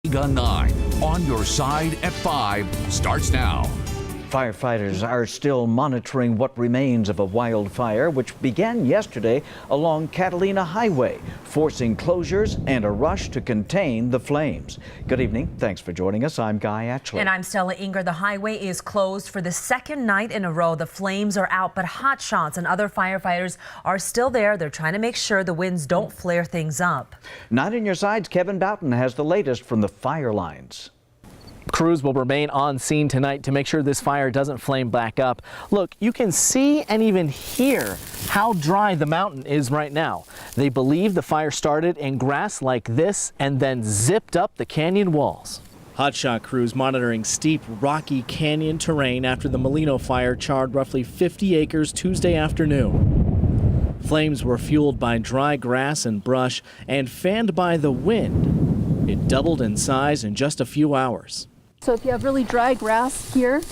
KGUN 9 on your side at 5 starts now. Firefighters are still monitoring what remains of a wildfire which began yesterday along Catalina Highway, forcing closures and a rush to contain the flames. Good evening. Thanks for joining us. I'm Guy Atchley. And I'm Stella Inger. The highway is closed for the second night in a row. The flames are out, but hot shots and other firefighters are still there. They're trying to make sure the winds don't flare things up. Not in your sides, Kevin Boughton has the latest from the fire lines. Crews will remain on scene tonight to make sure this fire doesn't flame back up. Look, you can see and even hear how dry the mountain is right now. They believe the fire started in grass like this and then zipped up the canyon walls. Hotshot crews monitoring steep, rocky canyon terrain after the Molino fire charred roughly 50 acres Tuesday afternoon. Flames were fueled by dry grass and brush and fanned by the wind. It doubled in size in just a few hours. So if you have really dry grass here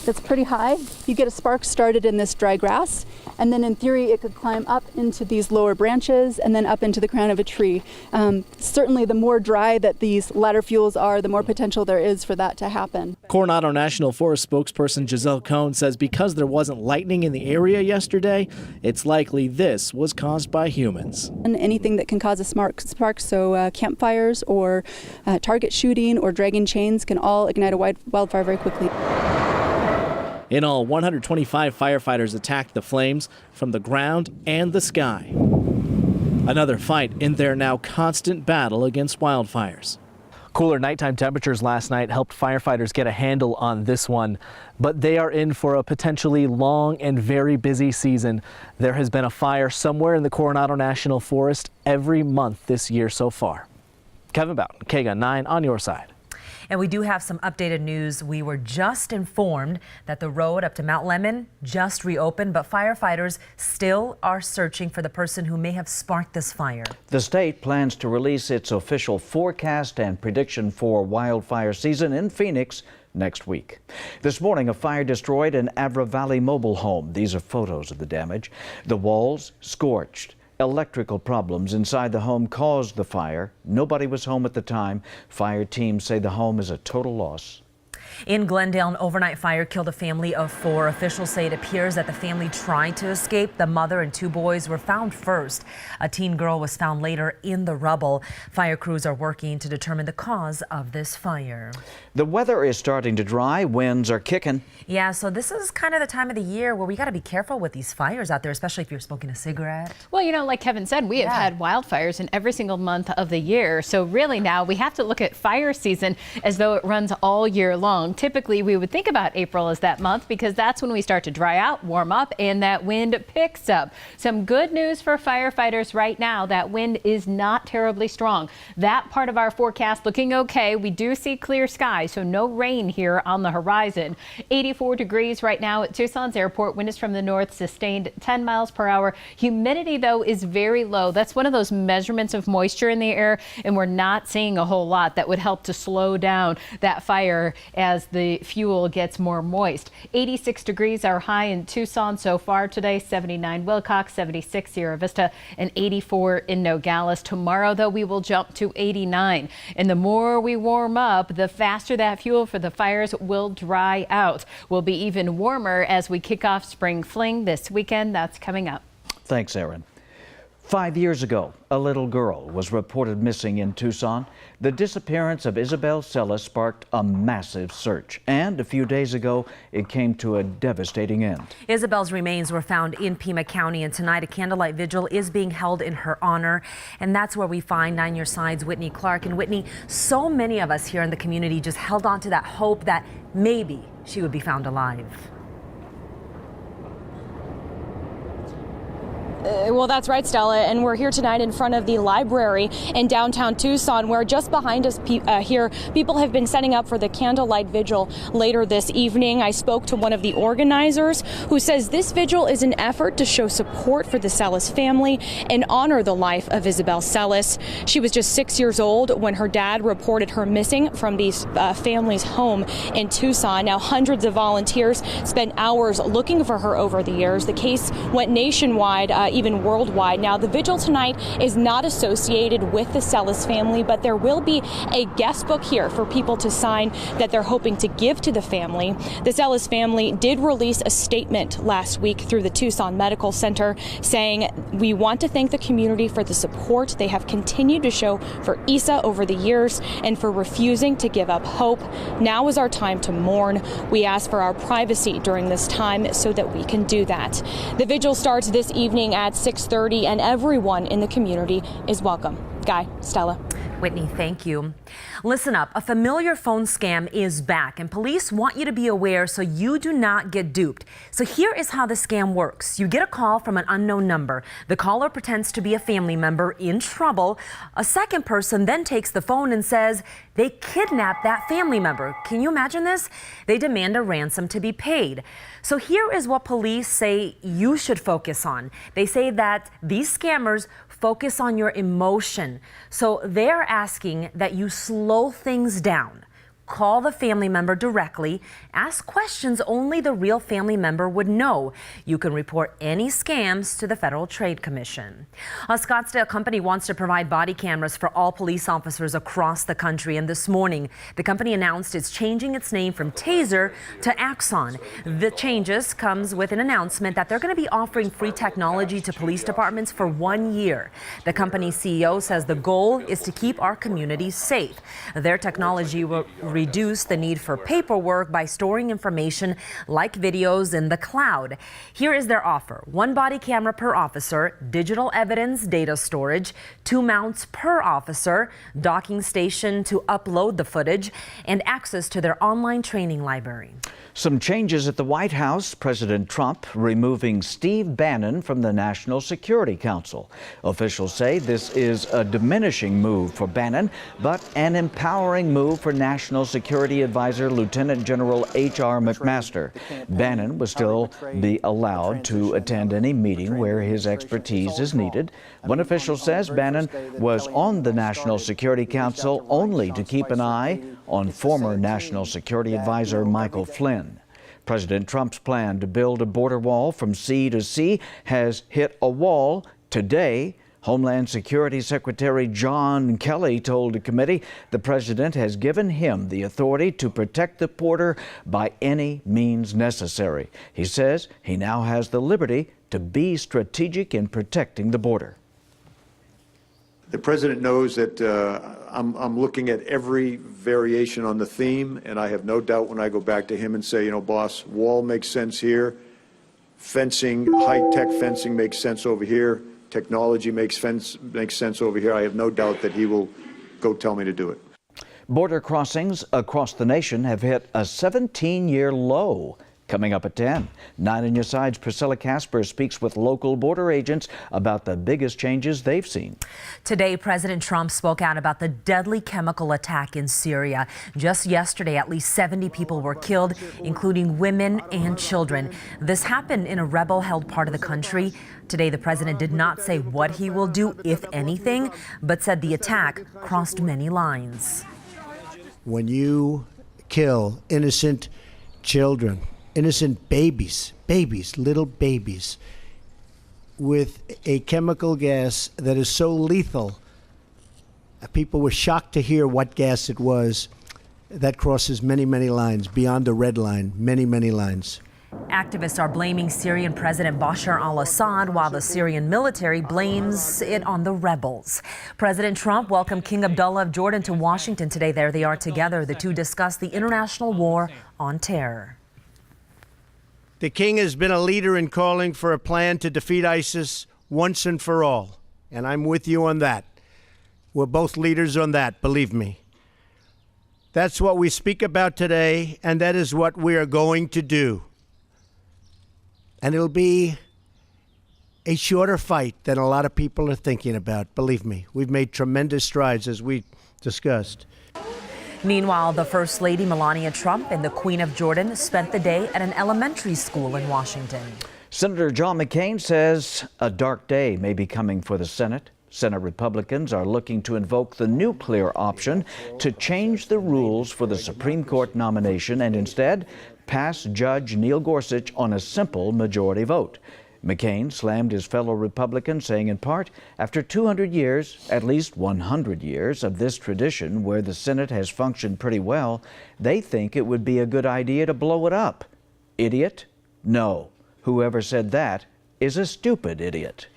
that's pretty high, you get a spark started in this dry grass, and then in theory it could climb up into these lower branches and then up into the crown of a tree. Certainly the more dry that these ladder fuels are, the more potential there is for that to happen. Coronado National Forest spokesperson Giselle Cohn says because there wasn't lightning in the area yesterday, it's likely this was caused by humans. And anything that can cause a spark, so campfires or target shooting or dragging chains can all ignite a wildfire very quickly. In all, 125 firefighters attacked the flames from the ground and the sky. Another fight in their now constant battle against wildfires. Cooler nighttime temperatures last night helped firefighters get a handle on this one, but they are in for a potentially long and very busy season. There has been a fire somewhere in the Coronado National Forest every month this year so far. Kevin Boughton, KGUN 9 on your side. And we do have some updated news. We were just informed that the road up to Mount Lemmon just reopened, but firefighters still are searching for the person who may have sparked this fire. The state plans to release its official forecast and prediction for wildfire season in Phoenix next week. This morning, a fire destroyed an Avra Valley mobile home. These are photos of the damage. The walls scorched. Electrical problems inside the home caused the fire. Nobody was home at the time. Fire teams say the home is a total loss. In Glendale, an overnight fire killed a family of 4. Officials say it appears that the family tried to escape. The mother and 2 boys were found first. A teen girl was found later in the rubble. Fire crews are working to determine the cause of this fire. The weather is starting to dry. Winds are kicking. Yeah, so this is kind of the time of the year where we got to be careful with these fires out there, especially if you're smoking a cigarette. Well, you know, like Kevin said, we have had wildfires in every single month of the year. So really now we have to look at fire season as though it runs all year long. Typically, we would think about April as that month because that's when we start to dry out, warm up, and that wind picks up. Some good news for firefighters right now. That wind is not terribly strong. That part of our forecast looking okay. We do see clear skies, so no rain here on the horizon. 84 degrees right now at Tucson's airport. Wind is from the north, sustained 10 miles per hour. Humidity, though, is very low. That's one of those measurements of moisture in the air, and we're not seeing a whole lot that would help to slow down that fire as the fuel gets more moist. 86 degrees our high in Tucson so far today, 79 Wilcox, 76 Sierra Vista, and 84 in Nogales. Tomorrow, though, we will jump to 89. And the more we warm up, the faster that fuel for the fires will dry out. We'll be even warmer as we kick off spring fling this weekend. That's coming up. Thanks, Aaron. 5 years ago, a little girl was reported missing in Tucson. The disappearance of Isabel Celis sparked a massive search, and a few days ago, it came to a devastating end. Isabel's remains were found in Pima County, and tonight a candlelight vigil is being held in her honor, and that's where we find 9 Your Side's Whitney Clark. And Whitney, so many of us here in the community just held on to that hope that maybe she would be found alive. Well, that's right, Stella, and we're here tonight in front of the library in downtown Tucson, where just behind us here, people have been setting up for the candlelight vigil later this evening. I spoke to one of the organizers who says this vigil is an effort to show support for the Celis family and honor the life of Isabel Celis. She was just 6 years old when her dad reported her missing from these family's home in Tucson. Now, hundreds of volunteers spent hours looking for her over the years. The case went nationwide even worldwide. Now, the vigil tonight is not associated with the Celis family, but there will be a guest book here for people to sign that they're hoping to give to the family. The Celis family did release a statement last week through the Tucson Medical Center saying, "We want to thank the community for the support they have continued to show for Isa over the years and for refusing to give up hope. Now is our time to mourn. We ask for our privacy during this time so that we can do that." The vigil starts this evening at 6:30 and everyone in the community is welcome. Guy, Stella. Whitney, thank you. Listen up, a familiar phone scam is back and police want you to be aware so you do not get duped. So here is how the scam works. You get a call from an unknown number. The caller pretends to be a family member in trouble. A second person then takes the phone and says they kidnapped that family member. Can you imagine this? They demand a ransom to be paid. So here is what police say you should focus on. They say that these scammers focus on your emotion. So they're asking that you slow things down. Call the family member directly. Ask questions only the real family member would know. You can report any scams to the Federal Trade Commission. A Scottsdale company wants to provide body cameras for all police officers across the country. And this morning, the company announced it's changing its name from Taser to Axon. The changes comes with an announcement that they're going to be offering free technology to police departments for 1 year. The company's CEO says the goal is to keep our communities safe. Their technology will reduce the need for paperwork by storing information like videos in the cloud. Here is their offer. 1 body camera per officer, digital evidence data storage, 2 mounts per officer, docking station to upload the footage, and access to their online training library. Some changes at the White House. President Trump removing Steve Bannon from the National Security Council. Officials say this is a diminishing move for Bannon, but an empowering move for National Security Advisor Lieutenant General H.R. McMaster. Bannon will still be allowed to attend any meeting where his expertise is needed. One official says Bannon was on the National Security Council only to keep an eye on former National Security Advisor Michael Flynn. President Trump's plan to build a border wall from sea to sea has hit a wall today. Homeland Security Secretary John Kelly told the committee the president has given him the authority to protect the border by any means necessary. He says he now has the liberty to be strategic in protecting the border. The president knows that I'm looking at every variation on the theme, and I have no doubt when I go back to him and say, you know, boss, wall makes sense here, fencing, high-tech fencing makes sense over here, technology makes sense over here. I have no doubt that he will go tell me to do it. Border crossings across the nation have hit a 17-year low. Coming up at 10, 9 on your side's Priscilla Casper speaks with local border agents about the biggest changes they've seen. Today, President Trump spoke out about the deadly chemical attack in Syria. Just yesterday, at least 70 people were killed, including women and children. This happened in a rebel-held part of the country. Today, the president did not say what he will do, if anything, but said the attack crossed many lines. When you kill innocent children, innocent babies, little babies, with a chemical gas that is so lethal, people were shocked to hear what gas it was. That crosses many, many lines, beyond the red line, many, many lines. Activists are blaming Syrian President Bashar al-Assad, while the Syrian military blames it on the rebels. President Trump welcomed King Abdullah of Jordan to Washington today. There they are together. The two discussed the international war on terror. The king has been a leader in calling for a plan to defeat ISIS once and for all, and I'm with you on that. We're both leaders on that, believe me. That's what we speak about today, and that is what we are going to do. And it'll be a shorter fight than a lot of people are thinking about, believe me. We've made tremendous strides, as we discussed. Meanwhile, the First Lady Melania Trump and the Queen of Jordan spent the day at an elementary school in Washington. Senator John McCain says a dark day may be coming for the Senate. Senate Republicans are looking to invoke the nuclear option to change the rules for the Supreme Court nomination and instead pass Judge Neil Gorsuch on a simple majority vote. McCain slammed his fellow Republicans, saying in part, after 200 years, at least 100 years of this tradition where the Senate has functioned pretty well, they think it would be a good idea to blow it up. Idiot? No. Whoever said that is a stupid idiot.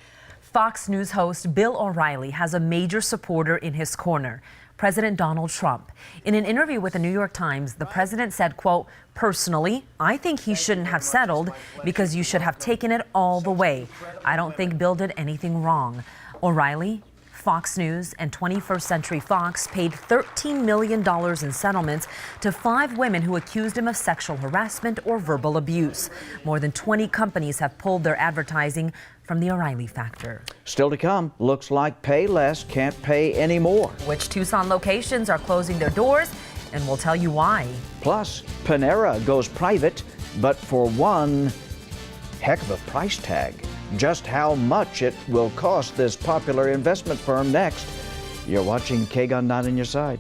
Fox News host Bill O'Reilly has a major supporter in his corner, President Donald Trump. In an interview with the New York Times, the president said, quote, "Personally, I think he shouldn't have settled because you should have taken it all the way. I don't think Bill did anything wrong." O'Reilly, Fox News, and 21st Century Fox paid $13 million in settlements to 5 women who accused him of sexual harassment or verbal abuse. More than 20 companies have pulled their advertising from the O'Reilly factor. Still to come, looks like pay less can't pay any more. Which Tucson locations are closing their doors, and we'll tell you why. Plus, Panera goes private, but for one heck of a price tag. Just how much it will cost this popular investment firm next. You're watching KGUN 9 on your side.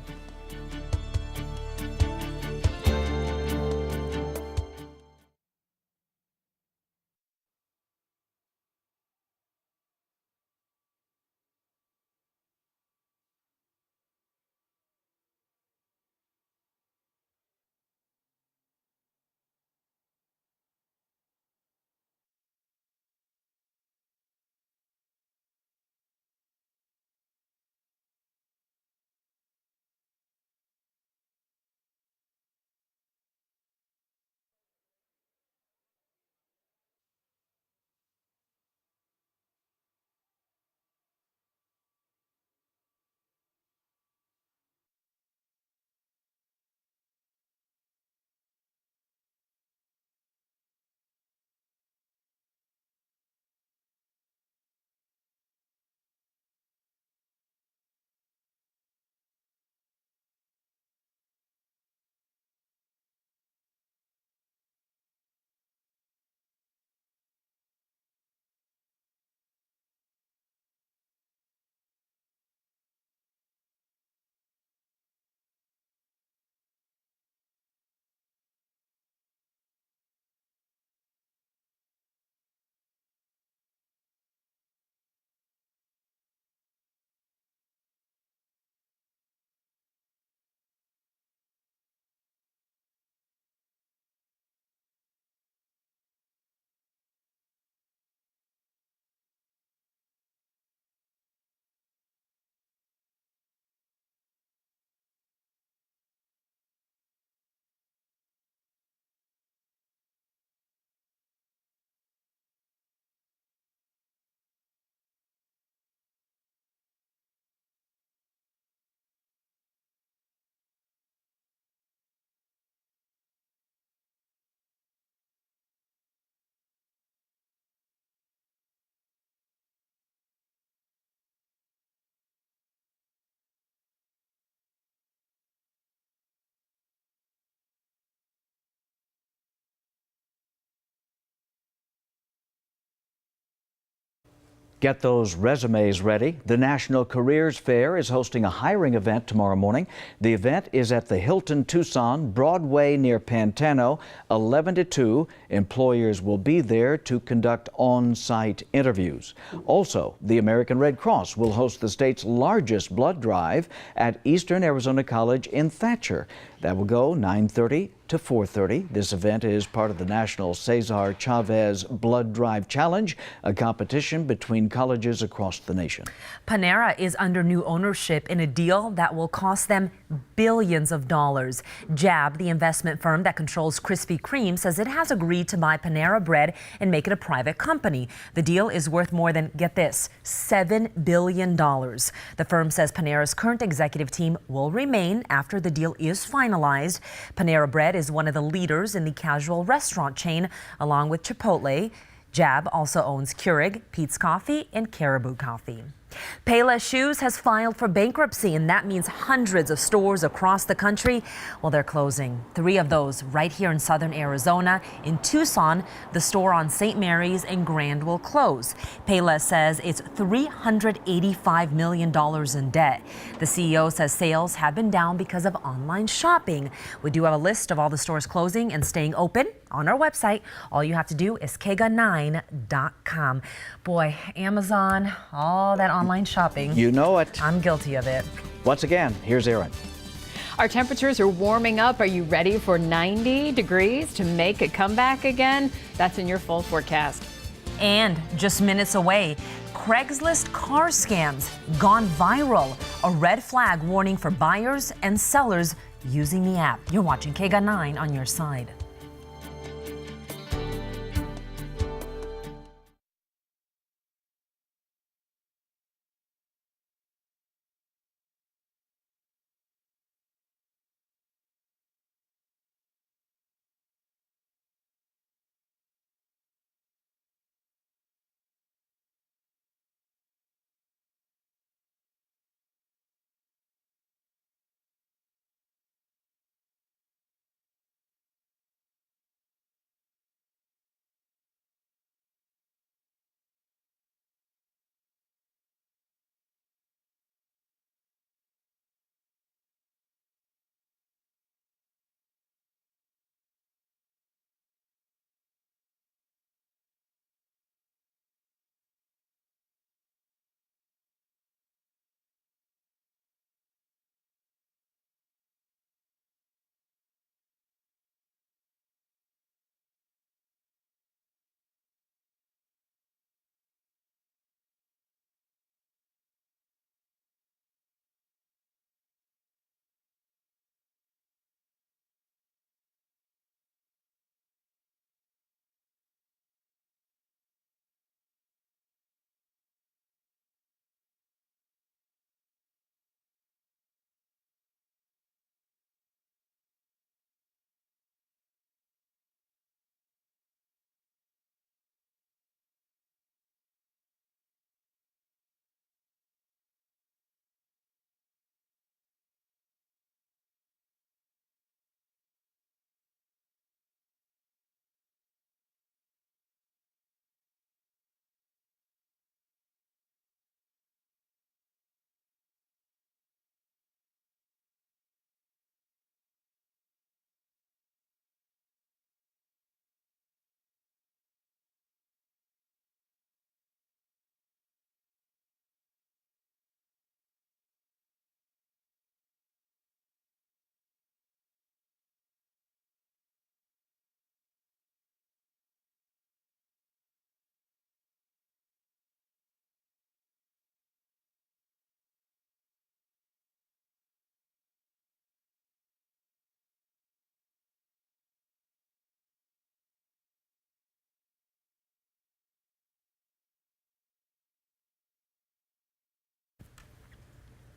Get those resumes ready. The National Careers Fair is hosting a hiring event tomorrow morning. The event is at the Hilton Tucson, Broadway near Pantano, 11 to 2. Employers will be there to conduct on-site interviews. Also, the American Red Cross will host the state's largest blood drive at Eastern Arizona College in Thatcher. That will go 9:30 to 4:30. This event is part of the National Cesar Chavez Blood Drive Challenge, a competition between colleges across the nation. Panera is under new ownership in a deal that will cost them billions of dollars. JAB, the investment firm that controls Krispy Kreme, says it has agreed to buy Panera Bread and make it a private company. The deal is worth more than, get this, $7 billion. The firm says Panera's current executive team will remain after the deal is finalized. Panera Bread is one of the leaders in the casual restaurant chain, along with Chipotle. JAB also owns Keurig, Peet's Coffee, and Caribou Coffee. Payless Shoes has filed for bankruptcy, and that means hundreds of stores across the country, well, they're closing. 3 of those right here in southern Arizona. In Tucson, the store on St. Mary's and Grand will close. Payless says it's $385 million in debt. The CEO says sales have been down because of online shopping. We do have a list of all the stores closing and staying open on our website. All you have to do is kgun9.com. Boy, Amazon, all that online shopping. You know it. I'm guilty of it. Once again, here's Erin. Our temperatures are warming up. Are you ready for 90 degrees to make a comeback again? That's in your full forecast. And just minutes away, Craigslist car scams gone viral. A red flag warning for buyers and sellers using the app. You're watching KGUN 9 on your side.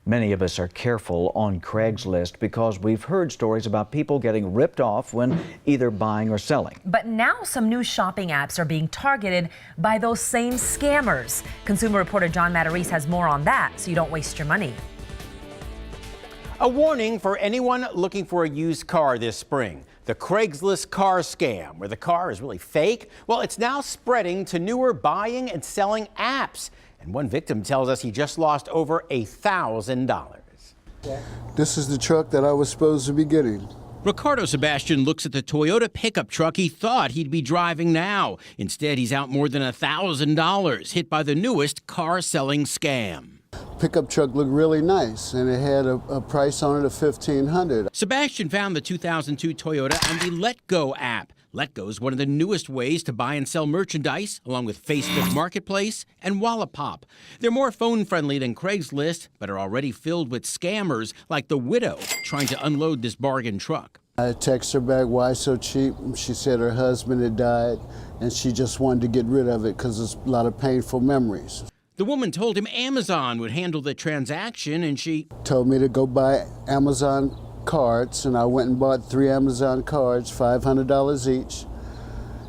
Many of us are careful on Craigslist because we've heard stories about people getting ripped off when either buying or selling. But now some new shopping apps are being targeted by those same scammers. Consumer reporter John Matarese has more on that, so you don't waste your money. A warning for anyone looking for a used car this spring. The Craigslist car scam, where the car is really fake. Well, it's now spreading to newer buying and selling apps. And one victim tells us he just lost over $1,000. This is the truck that I was supposed to be getting. Ricardo Sebastian looks at the Toyota pickup truck he thought he'd be driving now. Instead, he's out more than $1,000, hit by the newest car-selling scam. Pickup truck looked really nice, and it had a price on it of $1,500. Sebastian found the 2002 Toyota on the Letgo app. Letgo is one of the newest ways to buy and sell merchandise, along with Facebook Marketplace and Wallapop. They're more phone-friendly than Craigslist, but are already filled with scammers like the widow trying to unload this bargain truck. I texted her back, why so cheap? She said her husband had died, and she just wanted to get rid of it because there's a lot of painful memories. The woman told him Amazon would handle the transaction, and she told me to go buy Amazon cards, and I went and bought 3 Amazon cards, $500 each,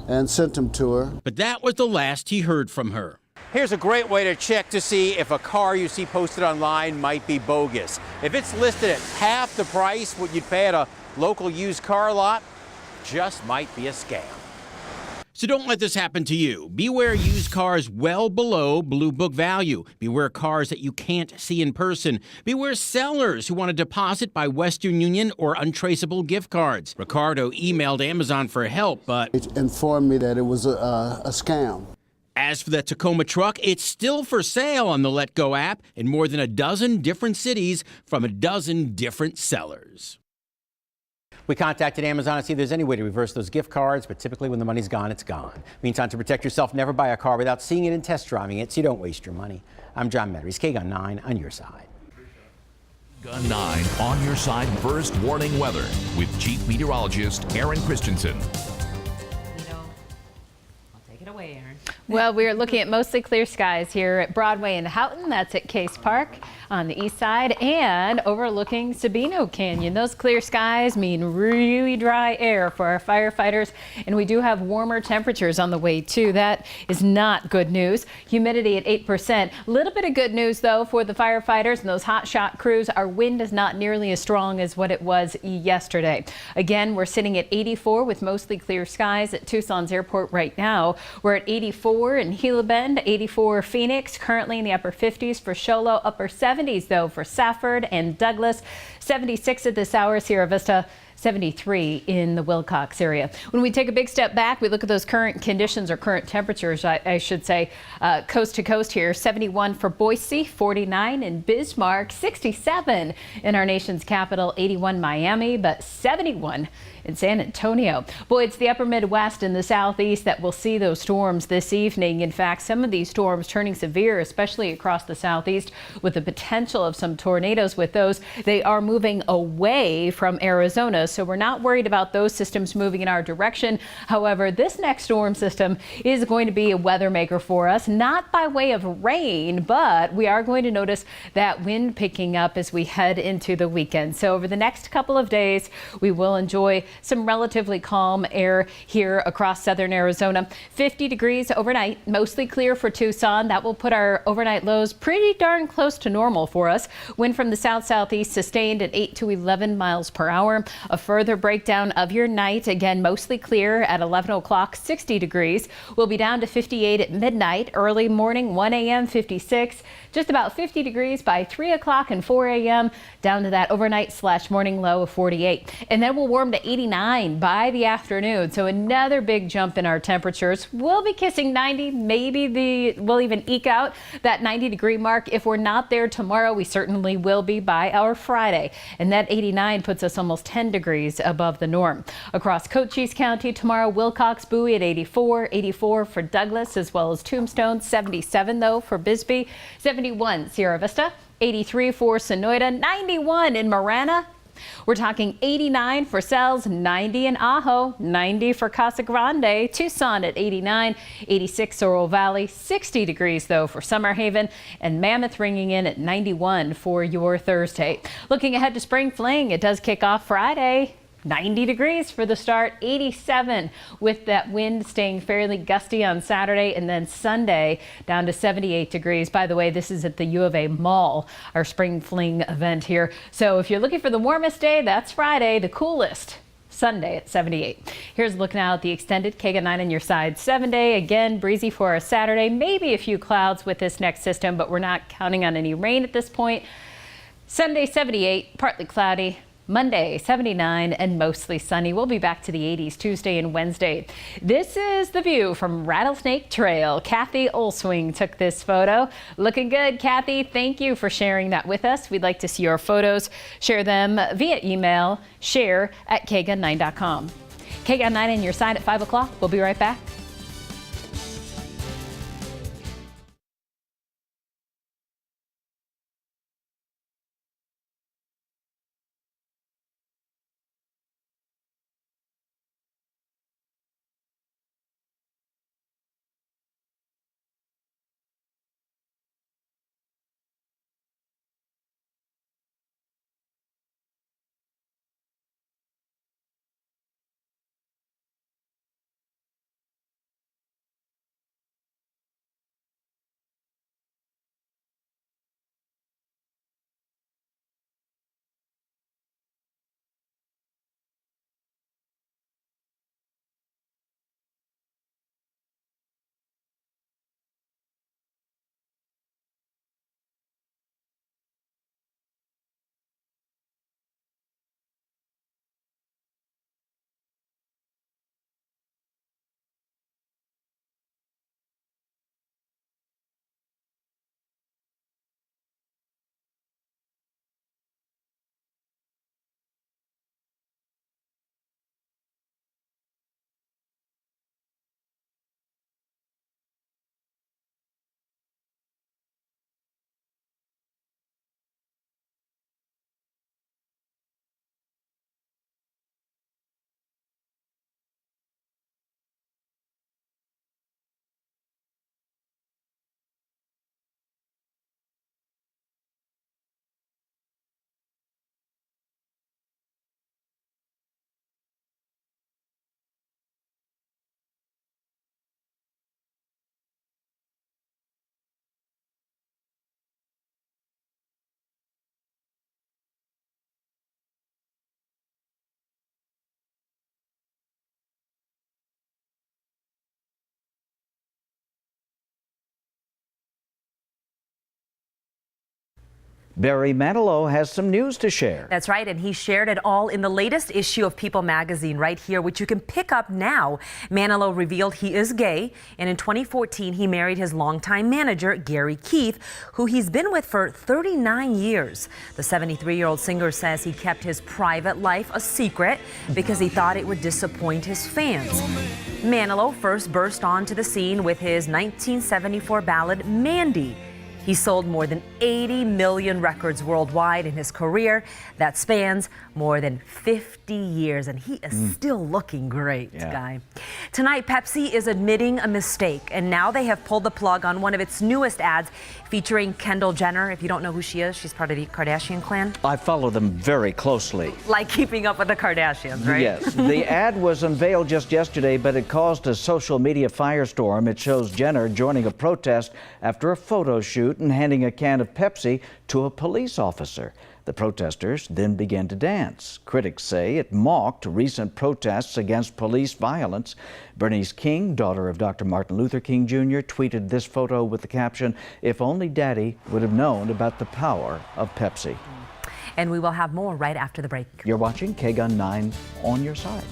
and sent them to her. But that was the last he heard from her. Here's a great way to check to see if a car you see posted online might be bogus. If it's listed at half the price what you'd pay at a local used car lot, just might be a scam. So don't let this happen to you. Beware used cars well below Blue Book value. Beware cars that you can't see in person. Beware sellers who want to deposit by Western Union or untraceable gift cards. Ricardo emailed Amazon for help, but It informed me that it was a scam. as for the Tacoma truck, it's still for sale on the Let Go app in more than a dozen different cities from a dozen different sellers. We contacted Amazon to see if there's any way to reverse those gift cards, but typically when the money's gone, it's gone. Meantime, to protect yourself, never buy a car without seeing it and test driving it so you don't waste your money. I'm John Medeiros, KGUN 9 on your side. Gun 9 on your side first warning weather with Chief Meteorologist Aaron Christensen. I'll take it away, Aaron. Well, we're looking at mostly clear skies here at Broadway and Houghton. That's at Case Park on the east side and overlooking Sabino Canyon. Those clear skies mean really dry air for our firefighters, and we do have warmer temperatures on the way too. That is not good news. Humidity at 8%. A little bit of good news though for the firefighters and those hot shot crews. Our wind is not nearly as strong as what it was yesterday. Again, we're sitting at 84 with mostly clear skies at Tucson's airport right now. We're at 84 in Gila Bend, 84 Phoenix, currently in the upper 50s for Show Low, upper 70s though for Safford and Douglas, 76 at this hour, Sierra Vista, 73 in the Wilcox area. When we take a big step back, we look at those current conditions or current temperatures, I should say, coast to coast here. 71 for Boise, 49 in Bismarck, 67 in our nation's capital, 81 Miami, but 71 in San Antonio. Boy, it's the upper Midwest and the southeast that will see those storms this evening. In fact, some of these storms turning severe, especially across the southeast, with the potential of some tornadoes with those. They are moving away from Arizona, so we're not worried about those systems moving in our direction. However, this next storm system is going to be a weather maker for us, not by way of rain, but we are going to notice that wind picking up as we head into the weekend. So over the next couple of days, we will enjoy some relatively calm air here across southern Arizona. 50 degrees overnight, mostly clear for Tucson. That will put our overnight lows pretty darn close to normal for us. Wind from the south-southeast sustained at 8 to 11 miles per hour. A further breakdown of your night, again, mostly clear at 11 o'clock, 60 degrees. We'll be down to 58 at midnight. Early morning, 1 a.m., 56. Just about 50 degrees by 3 o'clock and 4 a.m. down to that overnight/morning low of 48. And then we'll warm to 89 by the afternoon. So another big jump in our temperatures. We'll be kissing 90. Maybe we'll even eke out that 90-degree mark. If we're not there tomorrow, we certainly will be by our Friday. And that 89 puts us almost 10 degrees above the norm. Across Cochise County tomorrow, Wilcox, Bowie at 84, 84 for Douglas, as well as Tombstone, 77 though for Bisbee, 71 Sierra Vista, 83 for Sonoyta, 91 in Marana. We're talking 89 for Sells, 90 in Ajo, 90 for Casa Grande, Tucson at 89, 86 Oro Valley, 60 degrees though for Summer Haven, and Mammoth ringing in at 91 for your Thursday. Looking ahead to Spring Fling, it does kick off Friday. 90 degrees for the start, 87 with that wind staying fairly gusty on Saturday, and then Sunday down to 78 degrees. By the way, this is at the U of A Mall, our Spring Fling event here. So if you're looking for the warmest day, that's Friday. The coolest, Sunday at 78. Here's a look now at the extended KGUN 9 on your side 7-day. Again, breezy for our Saturday. Maybe a few clouds with this next system, but we're not counting on any rain at this point. Sunday, 78, partly cloudy. Monday, 79 and mostly sunny. We'll be back to the 80s Tuesday and Wednesday. This is the view from Rattlesnake Trail. Kathy Olswing took this photo. Looking good, Kathy. Thank you for sharing that with us. We'd like to see your photos. Share them via email, share@kgun9.com. KGUN 9 on your side at 5 o'clock. We'll be right back. Barry Manilow has some news to share. That's right, and he shared it all in the latest issue of People magazine right here, which you can pick up now. Manilow revealed he is gay, and in 2014 he married his longtime manager, Gary Keith, who he's been with for 39 years. The 73-year-old singer says he kept his private life a secret because he thought it would disappoint his fans. Manilow first burst onto the scene with his 1974 ballad, Mandy. He sold more than 80 million records worldwide in his career. That spans more than 50 years, and he is still looking great, Guy. Tonight, Pepsi is admitting a mistake, and now they have pulled the plug on one of its newest ads featuring Kendall Jenner. If you don't know who she is, she's part of the Kardashian clan. I follow them very closely. Like Keeping Up with the Kardashians, right? Yes. The ad was unveiled just yesterday, but it caused a social media firestorm. It shows Jenner joining a protest after a photo shoot and handing a can of Pepsi to a police officer. The protesters then began to dance. Critics say it mocked recent protests against police violence. Bernice King, daughter of Dr. Martin Luther King Jr., tweeted this photo with the caption, "If only Daddy would have known about the power of Pepsi." And we will have more right after the break. You're watching KGUN 9 on your side.